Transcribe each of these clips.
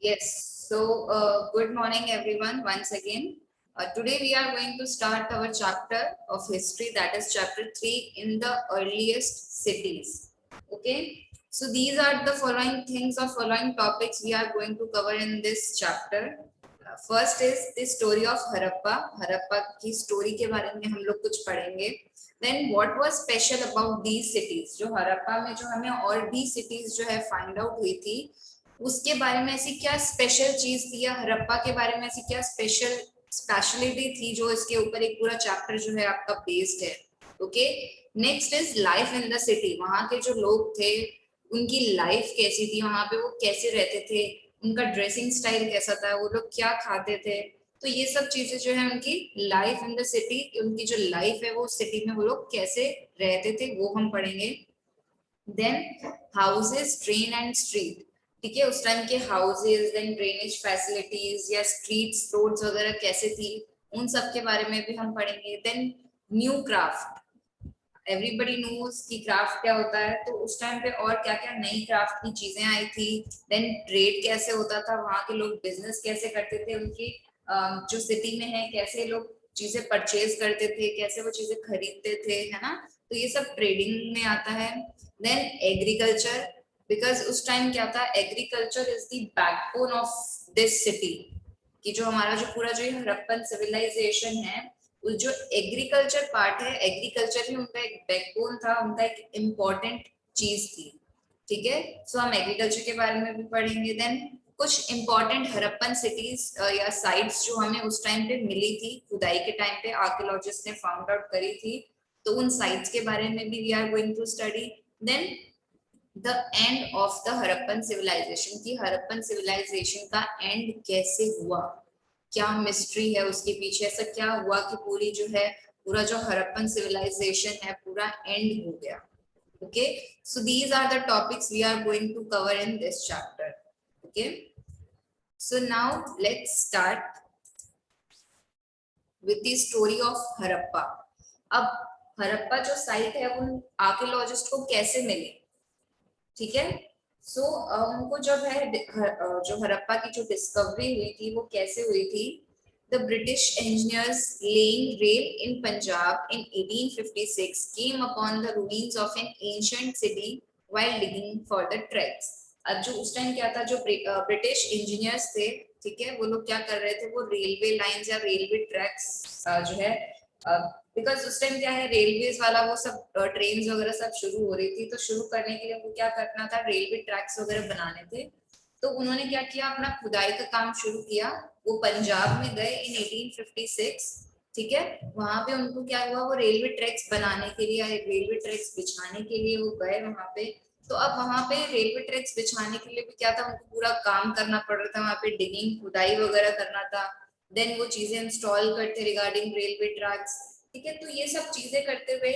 Yes, so good morning everyone once again. Today we are going to start our chapter of history, that is chapter 3 in the earliest cities. Okay, so these are the following things or following topics we are going to cover in this chapter. First is the story of Harappa. Harappa की story के बारे में हम लोग कुछ पढ़ेंगे. Then what was special about these cities? जो हरप्पा में जो हमें और भी cities जो है find out हुई थी, उसके बारे में ऐसी क्या स्पेशल चीज थी या हरप्पा के बारे में ऐसी क्या स्पेशलिटी थी जो इसके ऊपर एक पूरा चैप्टर जो है आपका बेस्ड है. Okay, next is life in the city. वहां के जो लोग थे उनकी लाइफ कैसी थी, वहां पे वो कैसे रहते थे, उनका ड्रेसिंग स्टाइल कैसा था, वो लोग क्या खाते थे. तो ये सब चीजें जो है उनकी लाइफ इन द सिटी, उनकी जो लाइफ है वो सिटी में वो लोग कैसे रहते थे वो हम पढ़ेंगे. Then houses, train and street. ठीक है, उस टाइम के हाउसेस, देन ड्रेनेज फैसिलिटीज या स्ट्रीट्स, रोड्स वगैरह कैसे थी, उन सब के बारे में भी हम पढ़ेंगे. Then new craft. Everybody knows कि क्राफ्ट क्या होता है, तो उस टाइम पे और क्या क्या नई क्राफ्ट की चीजें आई थी. देन ट्रेड कैसे होता था, वहां के लोग बिजनेस कैसे करते थे, उनकी जो सिटी में है कैसे लोग चीजें परचेज करते थे, कैसे वो चीजें खरीदते थे, है ना. तो ये सब ट्रेडिंग में आता है. देन एग्रीकल्चर, बिकॉज उस टाइम क्या था, agriculture is the backbone of this city. कि जो हमारा जो पूरा जो हड़प्पन सिविलाइजेशन है, जो एग्रीकल्चर पार्ट है, एग्रीकल्चर ही उनका एक बैकबोन था, उनका एक इम्पोर्टेंट चीज थी. ठीक है, सो हम एग्रीकल्चर के बारे में भी पढ़ेंगे. देन कुछ इंपॉर्टेंट हड़प्पन सिटीज या साइट्स जो हमें उस टाइम पे मिली थी, खुदाई के टाइम पे आर्कियोलॉजिस्ट ने फाउंड आउट करी थी, तो उन साइट्स के बारे में भी we are going to study. Then the end of the Harappan civilization, की हड़प्पन सिविलाइजेशन का एंड कैसे हुआ, क्या मिस्ट्री है उसके पीछे, ऐसा क्या हुआ कि पूरी जो है पूरा जो हड़प्पन सिविलाइजेशन है पूरा एंड हो गया. Okay, so these are the topics we are going to cover in this chapter. Okay, so now let's start with the story of Harappa. अब हरप्पा जो साइट है उन आर्कियोलॉजिस्ट को कैसे मिली. ठीक है, सो उनको जब है जो हरप्पा की जो डिस्कवरी हुई थी वो कैसे हुई थी. The British engineers laying rail in Punjab in 1856 came upon the ruins of an ancient city while digging for the tracks. अब जो उस टाइम क्या था, जो ब्रिटिश इंजीनियर्स थे, ठीक है, वो लोग क्या कर रहे थे, वो रेलवे लाइंस या रेलवे ट्रैक्स जो है, बिकॉज उस टाइम क्या है, रेलवेज वाला वो सब ट्रेन वगैरह सब शुरू हो रही थी, तो शुरू करने के लिए उनको क्या करना था, रेलवे ट्रैक्स वगैरह बनाने थे. तो उन्होंने क्या किया, अपना खुदाई का काम शुरू किया. वो पंजाब में गए इन 1856. ठीक है, वहां पे उनको क्या हुआ, वो रेलवे ट्रैक्स बनाने के लिए, रेलवे ट्रैक्स बिछाने के लिए वो गए वहां पे. तो अब वहां पे रेलवे ट्रैक्स बिछाने के लिए भी क्या था, उनको पूरा काम करना पड़ रहा था, वहां पे डिगिंग, खुदाई वगैरह करना था. देन वो चीजें इंस्टॉल करते रिगार्डिंग रेलवे ट्रैक्स. ठीक है, तो ये सब चीजें करते हुए,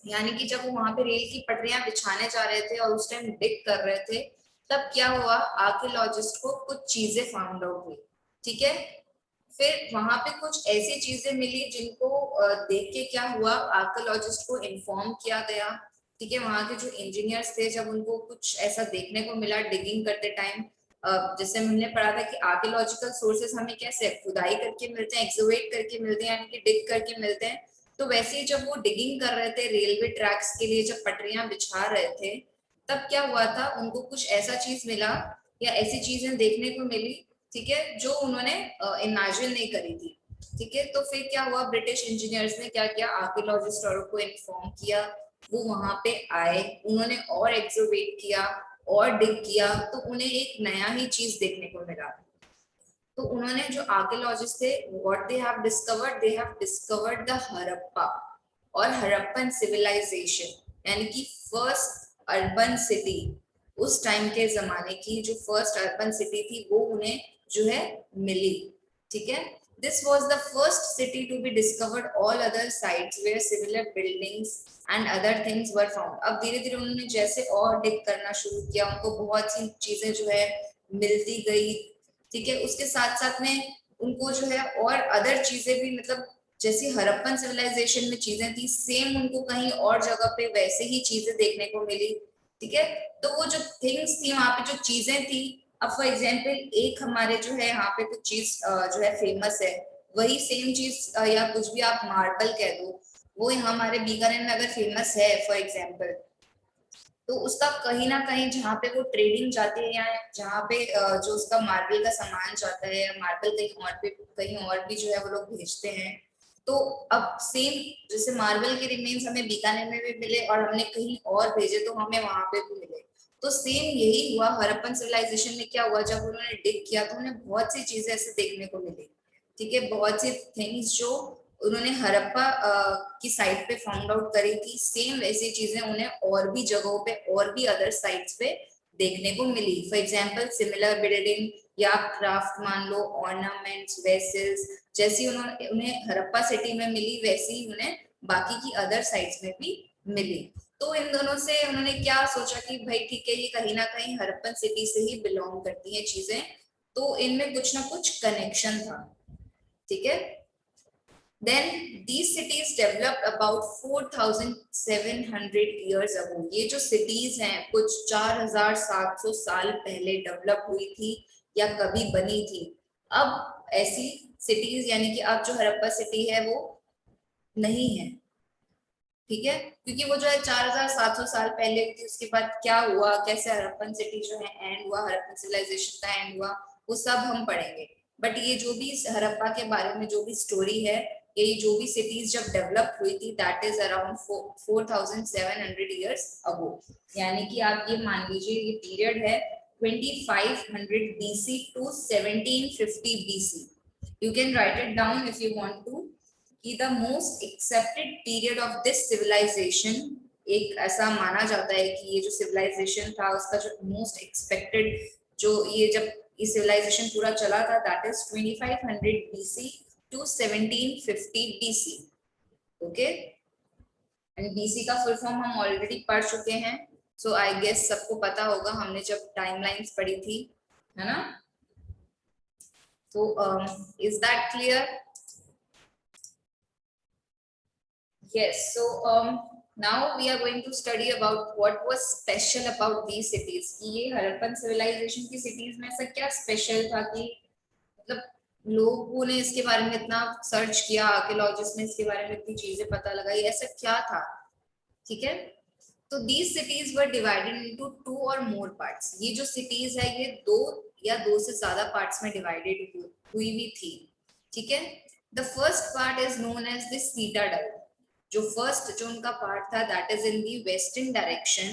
यानी कि जब वो वहां पे रेल की पटरियां बिछाने जा रहे थे और उस टाइम डिग कर रहे थे, तब क्या हुआ, आर्कियोलॉजिस्ट को कुछ चीजें फाउंड आउट हुई. ठीक है, फिर वहां पे कुछ ऐसी चीजें मिली जिनको देख के क्या हुआ, आर्कियोलॉजिस्ट को इन्फॉर्म किया गया. ठीक है, वहां के जो इंजीनियर्स थे, जब उनको कुछ ऐसा देखने को मिला डिगिंग करते टाइम, जैसे हमने पढ़ा था कि आर्कियोलॉजिकल सोर्सेस हमें कैसे खुदाई करके मिलते हैं, एक्सोवेट करके मिलते हैं, यानी कि डिग करके मिलते हैं. तो वैसे ही जब वो डिगिंग कर रहे थे रेलवे ट्रैक्स के लिए, जब पटरियां बिछा रहे थे, तब क्या हुआ था, उनको कुछ ऐसा चीज मिला या ऐसी चीजें देखने को मिली, ठीक है, जो उन्होंने इमेजिन नहीं करी थी. ठीक है, तो फिर क्या हुआ, ब्रिटिश इंजीनियर्स ने क्या किया, आर्कियोलॉजिस्ट को इन्फॉर्म किया. वो वहां पे आए, उन्होंने और एक्सोवेट किया और डिग किया, तो उन्हें एक नया ही चीज देखने को मिला. तो उन्होंने जो आर्कियोलॉजिस्ट थे, what they have discovered the Harappa और हड़प्पन सिविलाइजेशन, यानी कि फर्स्ट अर्बन सिटी, उस टाइम के जमाने की जो फर्स्ट अर्बन सिटी थी वो उन्हें जो है मिली. ठीक है, this was the first city to be discovered. All other sites where similar buildings and other things were found. अब धीरे धीरे उन्होंने जैसे और डिग करना शुरू किया, उनको बहुत सी चीजें जो है मिलती गई. ठीक है, उसके साथ साथ में उनको जो है और अदर चीजें भी, मतलब जैसी हड़प्पन सिविलाइजेशन में चीजें थी, सेम उनको कहीं और जगह पे वैसे ही चीजें देखने को मिली. ठीक है, तो वो जो थिंग्स थी वहां पे, जो चीजें थी, अब फॉर एग्जाम्पल एक हमारे जो है यहाँ पे कुछ चीज जो है फेमस है, वही सेम चीज या कुछ भी आप मार्बल कह दो, वो यहाँ हमारे बीकानेर में अगर फेमस है फॉर एग्जाम्पल, तो उसका कहीं ना कहीं जहाँ पे वो ट्रेडिंग जाती है या जहाँ पे जो उसका मार्बल का सामान जाता है या मार्बल कहीं और भी जो है वो लोग भेजते हैं, तो अब सेम जैसे मार्बल के रिमेन्स हमें बीकानेर में भी मिले और हमने कहीं और भेजे तो हमें वहां पे भी मिले। तो सेम यही हुआ हड़प्पन सिविलाइजेशन में, क्या हुआ जब उन्होंने डिग किया तो उन्हें बहुत सी चीजें ऐसे देखने को मिली। ठीक है, बहुत सी थिंग्स जो उन्होंने हड़प्पा की साइट पे फाउंड आउट करी थी, सेम वैसी चीजें उन्हें और भी जगहों पे और भी अदर साइट्स पे देखने को मिली। फॉर एग्जांपल सिमिलर बिल्डिंग या क्राफ्ट मान लो, ऑर्नामेंट्स, वेसल्स, जैसी उन्होंने उन्हें हड़प्पा सिटी में मिली वैसी ही उन्हें बाकी की अदर साइट्स में भी मिली। तो इन दोनों से उन्होंने क्या सोचा कि भाई ठीक है, ये कहीं ना कहीं हड़प्पन सिटी से ही बिलोंग करती है चीजें, तो इनमें कुछ ना कुछ कनेक्शन था। ठीक है, Then these cities developed about 4,700 years ago. ये जो cities हैं कुछ 4,700 साल पहले डेवलप हुई थी या कभी बनी थी। अब ऐसी cities यानी कि अब जो हड़प्पा सिटी है वो नहीं है। ठीक है, क्योंकि वो जो है 4,700 साल पहले थी, उसके बाद क्या हुआ, कैसे हड़प्पन सिटी जो है एंड हुआ, हड़प्पन सिविलाइजेशन का एंड हुआ, वो सब हम पढ़ेंगे। बट ये जो भी हड़प्पा के बारे में जो भी स्टोरी है, ये जो भी सिटीज जब डेवलप हुई थी, that is around 4,700 years ago. यानी कि आप ये मान लीजिए ये पीरियड है 2500 BC to 1750 BC। You can write it down if you want to, कि the most accepted period of this civilisation, एक ऐसा माना जाता है कि ये जो सिविलाइजेशन था उसका जो मोस्ट एक्सपेक्टेड, जो ये जब ये सिविलाइजेशन पूरा चला था, that is 2500 BC to 1750 BC। Okay, and BC का फुल फॉर्म हम ऑलरेडी पढ़ चुके हैं, सो आई गेस सबको पता होगा, हमने जब टाइमलाइंस पढ़ी थी, है ना। तो is that clear? Yes, so now we are going to study about what was special about these cities. कि ये हड़प्पन सिविलाइजेशन की सिटीज में ऐसा क्या स्पेशल था कि मतलब लोगों ने इसके बारे में इतना सर्च किया, आर्कियोलॉजिस्ट ने इसके बारे में इतनी चीजें पता लगाई, ऐसा क्या था। ठीक है, तो these cities were divided into 2 or more parts. ये जो cities है ये 2 या 2 से ज्यादा पार्ट्स में डिवाइडेड हुई भी थी। ठीक है, the first part is known as the citadel. जो फर्स्ट जो उनका पार्ट था that is in the western direction.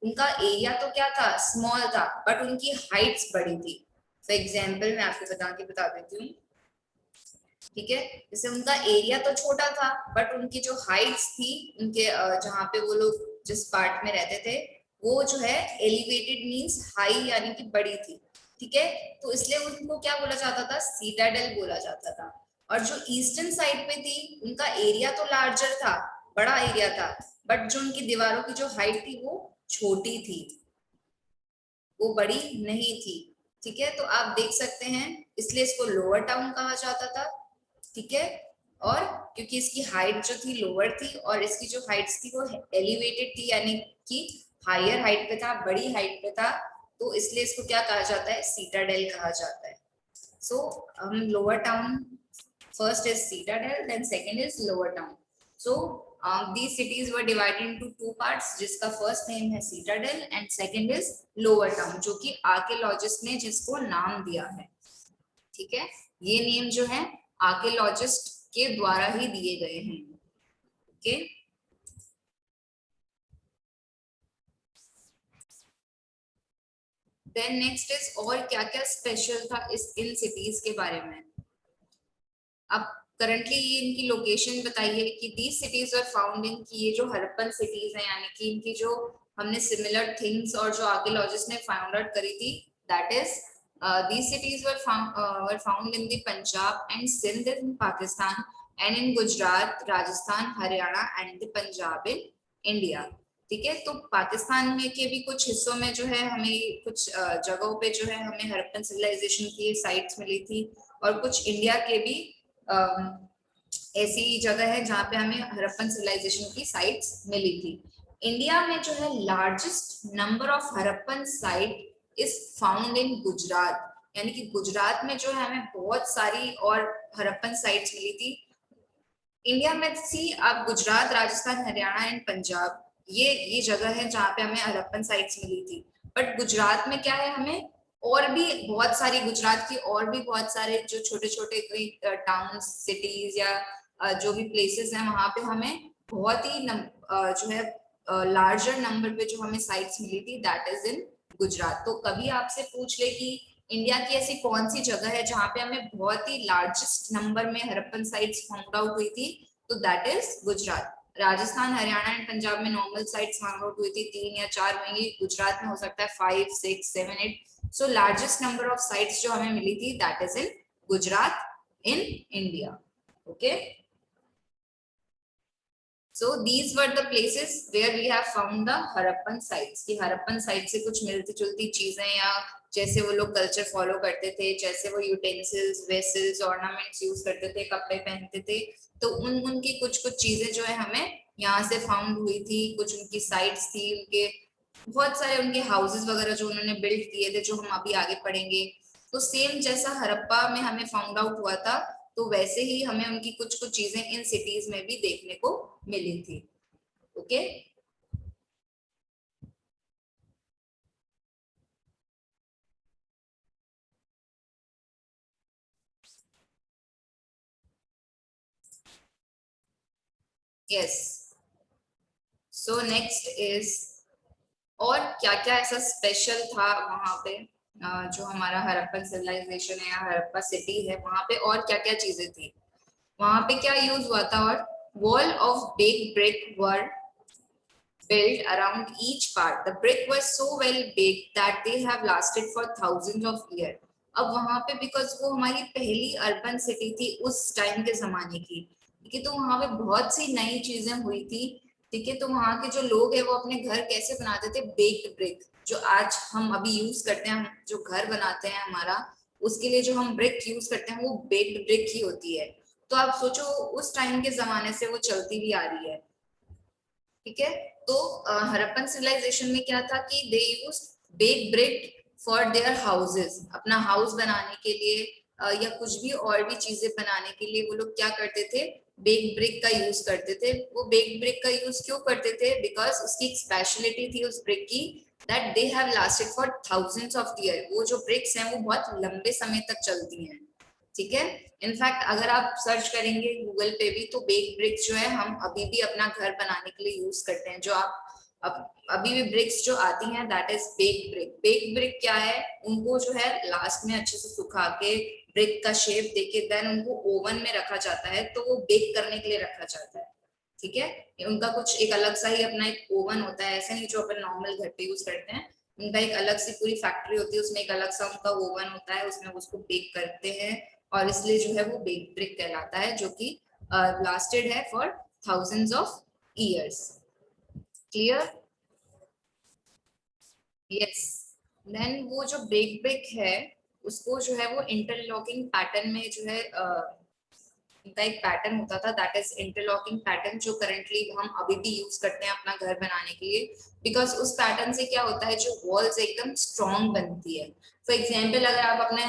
उनका एरिया तो क्या था, स्मॉल था, बट उनकी हाइट्स बड़ी थी। फॉर एग्जांपल मैं आपको बता देती हूँ। ठीक है, जैसे उनका एरिया तो छोटा था, बट उनकी जो हाइट्स थी, उनके जहाँ पे वो लोग जिस पार्ट में रहते थे, वो जो है एलिवेटेड मींस हाई यानी कि बड़ी थी। ठीक है, तो इसलिए उनको क्या बोला जाता था, सीटाडेल बोला जाता था। और जो ईस्टर्न साइड पे थी, उनका एरिया तो लार्जर था, बड़ा एरिया था, बट जो उनकी दीवारों की जो हाइट थी वो छोटी थी, वो बड़ी नहीं थी। ठीक है, तो आप देख सकते हैं, इसलिए इसको लोअर टाउन कहा जाता था। ठीक है, और क्योंकि इसकी हाइट जो थी लोअर थी और इसकी जो हाइट्स थी वो एलिवेटेड थी, यानी कि हायर हाइट पे था, बड़ी हाइट पे था, तो इसलिए इसको क्या कहा जाता है, सीटाडेल कहा जाता है। सो हम lower town, first is citadel, then second is lower town. So these cities were divided into 2 parts, जिसका first name है citadel and second is lower town, जो कि आर्कियोलॉजिस्ट ने जिसको नाम दिया है। ठीक है, ये नेम जो है आर्कियोलॉजिस्ट के द्वारा ही दिए गए हैं। ओके, देन नेक्स्ट इज और क्या क्या स्पेशल था इस इन सिटीज के बारे में। अब करंटली ये इनकी लोकेशन बताइए कि these cities are found in, की ये जो हड़प्पन सिटीज हैं यानी कि इनकी जो हमने सिमिलर थिंग्स और जो आर्कियोलॉजिस्ट ने फाउंड आउट करी थी, that is these cities were found in the Punjab and Sindh in Pakistan and in Gujarat, Rajasthan, Haryana and the Punjab in India. ठीक है, तो पाकिस्तान में के भी कुछ हिस्सों में जो है हमें कुछ जगहों पे जो है हमें हड़प्पन सिविलाइजेशन की साइट्स मिली थी, और कुछ इंडिया के भी ऐसी जगह है जहाँ पे हमें हड़प्पन सिविलाइजेशन की साइट्स मिली थी। इंडिया में जो है largest number of Harappan site is found in Gujarat, यानी कि गुजरात में जो है हमें बहुत सारी और हड़प्पन साइट्स मिली थी। इंडिया में सी आप गुजरात, राजस्थान, हरियाणा एंड पंजाब, ये जगह है जहाँ पे हमें हड़प्पन साइट्स मिली थी। बट गुजरात में क्या है, हमें और भी बहुत सारी, गुजरात की और भी बहुत सारे जो छोटे छोटे कोई टाउन, सिटीज या जो भी प्लेसेस हैं वहां पे हमें बहुत ही जो है लार्जर नंबर पे जो हमें साइट्स मिली थी, दैट इज इन गुजरात। तो कभी आपसे पूछ ले कि इंडिया की ऐसी कौन सी जगह है जहां पे हमें बहुत ही लार्जेस्ट नंबर में हड़प्पन साइट्स फाउंड आउट हुई थी, तो that is Gujarat. Rajasthan, Haryana and Punjab में नॉर्मल साइट्स फाउंड आउट हुई थी 3 या 4 होंगी, गुजरात में हो सकता है 5, 6, 7, 8। So largest number of sites जो हमें मिली थी that is in Gujarat in India. Okay, so these were the places where we have found the Harappan sites, कि हड़प्पन साइट से कुछ मिलती जुलती चीजें, या जैसे वो लोग कल्चर फॉलो करते थे, जैसे वो यूटेंसिल्स, वेसल्स, ऑर्नामेंट्स यूज करते थे, कपड़े पहनते थे, तो उनकी कुछ कुछ चीजें जो है हमें यहाँ से फाउंड हुई थी। कुछ उनकी साइट्स थी, उनके बहुत सारे उनके हाउसेस वगैरह जो उन्होंने बिल्ड किए थे, जो हम अभी आगे पढ़ेंगे। तो सेम जैसा हड़प्पा में हमें फाउंड आउट हुआ था, तो वैसे ही हमें उनकी कुछ कुछ चीजें इन सिटीज में भी देखने को मिली थी। Okay, yes. So next is, और क्या क्या ऐसा स्पेशल था वहां पे, जो हमारा हड़प्पन सिविलाइजेशन है या हड़प्पा सिटी है, वहां पे और क्या क्या चीजें थी, वहां पे क्या यूज हुआ था। और wall of baked brick were built around each part. The brick was so well baked that they have lasted for thousands of years. अब वहां पे बिकॉज वो हमारी पहली अर्बन सिटी थी उस टाइम के जमाने की, ठीक है, तो वहां पे बहुत सी नई चीजें हुई थी, ठीक है। तो वहां के जो लोग हैं वो अपने घर कैसे बनाते थे, बेक्ड ब्रिक, जो आज हम अभी यूज करते हैं, हम जो घर बनाते हैं हमारा, उसके लिए जो हम ब्रिक यूज करते हैं वो बेक्ड ब्रिक ही होती है। तो आप सोचो उस टाइम के जमाने से वो चलती भी आ रही है, ठीक है। तो हड़प्पन सिविलाइजेशन में क्या था कि they use bake brick for their houses, अपना हाउस बनाने के लिए या कुछ भी और भी चीजें बनाने के लिए वो लोग क्या करते थे, बेक ब्रिक का यूज करते थे। वो बेक ब्रिक का यूज क्यों करते थे, बिकॉज उसकी एक स्पेशलिटी थी उस ब्रिक की, that they have lasted for thousands of year. वो जो ब्रिक्स हैं वो बहुत लंबे समय तक चलती हैं, ठीक है। इनफैक्ट अगर आप सर्च करेंगे गूगल पे भी, तो बेक ब्रिक्स जो है हम अभी भी अपना घर बनाने के लिए यूज करते हैं। जो आप अभी भी ब्रिक्स जो आती हैं that is bake brick. Bake brick क्या है, उनको जो है लास्ट में अच्छे से सुखा के ब्रिक का शेप देके देन उनको ओवन में रखा जाता है, तो वो बेक करने के लिए रखा जाता है, ठीक है। उनका कुछ एक अलग सा ही अपना एक ओवन होता है, ऐसा नहीं जो अपन नॉर्मल घर पे यूज करते हैं। उनका एक अलग सी पूरी फैक्ट्री होती है, उसमें एक अलग सा उनका ओवन होता है, उसमें उसको बेक करते हैं, और इसलिए जो है वो बेक ब्रिक कहलाता है, जो कि लास्टेड है for thousands of years. Clear? Yes. Then वो जो बेक ब्रिक है उसको जो है वो इंटरलॉकिंग पैटर्न में जो है उनका एक पैटर्न होता था, दैट इज इंटरलॉकिंग पैटर्न, जो करंटली हम अभी भी यूज करते हैं अपना घर बनाने के लिए। बिकॉज उस पैटर्न से क्या होता है, जो वॉल्स एकदम स्ट्रॉन्ग बनती है। फॉर एग्जाम्पल अगर आप अपने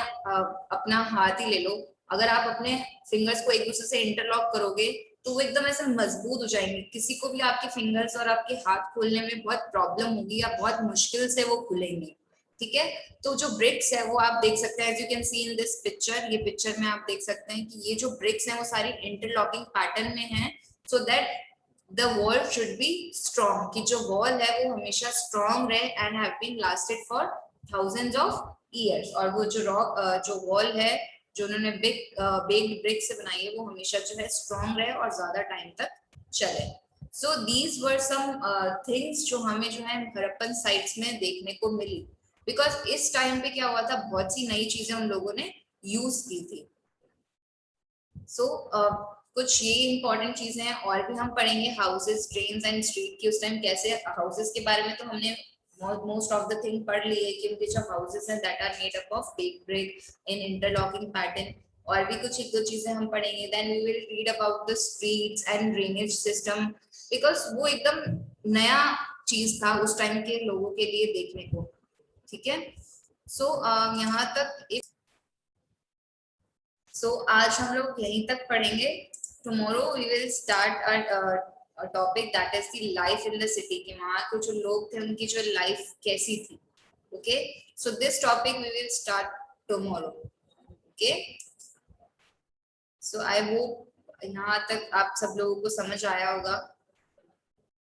अपना हाथ ही ले लो, अगर आप अपने फिंगर्स को एक दूसरे से इंटरलॉक करोगे तो वो एकदम ऐसे मजबूत हो जाएंगे। किसी को भी आपके फिंगर्स और आपके हाथ खोलने में बहुत प्रॉब्लम होगी या बहुत मुश्किल से वो खुलेंगे, ठीक है। तो जो ब्रिक्स है वो आप देख सकते हैं, as you can see in this picture, ये पिक्चर में आप देख सकते हैं कि ये जो ब्रिक्स हैं वो सारी इंटरलॉकिंग पैटर्न में हैं, so that the wall should be strong, कि जो वॉल है वो हमेशा स्ट्रॉन्ग रहे and have been lasted for thousands of years. और वो जो रॉक जो वॉल है जो उन्होंने बेक्ड ब्रिक से बनाई है वो हमेशा जो है स्ट्रॉन्ग रहे और ज्यादा टाइम तक चले। So these were some things जो हमें जो है हड़प्पन साइट्स में देखने को मिली, बिकॉज इस टाइम पे क्या हुआ था, बहुत सी नई चीजें उन लोगों ने यूज की थी। सो कुछ ये इंपॉर्टेंट चीजें हैं, और भी हम पढ़ेंगे हाउसेस, ट्रेन्स एंड स्ट्रीट की उस टाइम कैसे। हाउसेस के बारे में तो हमने मोस्ट ऑफ द थिंग पढ़ ली है कि उनके जो हाउसेस हैं that are made up of bake brick in interlocking pattern. और भी कुछ एक दो चीजें हम पढ़ेंगे, then we will read about the streets and drainage system, because वो एकदम नया चीज था उस टाइम के लोगों के लिए देखने को। ठीक है। सो यहाँ तक आज हम लोग यहीं तक पढ़ेंगे। Tomorrow we will start a topic that is the life in the city, कि वहाँ के जो लोग थे उनकी जो लाइफ कैसी थी। Okay, so this topic we will start tomorrow. Okay, so I hope यहाँ तक आप सब लोगों को समझ आया होगा।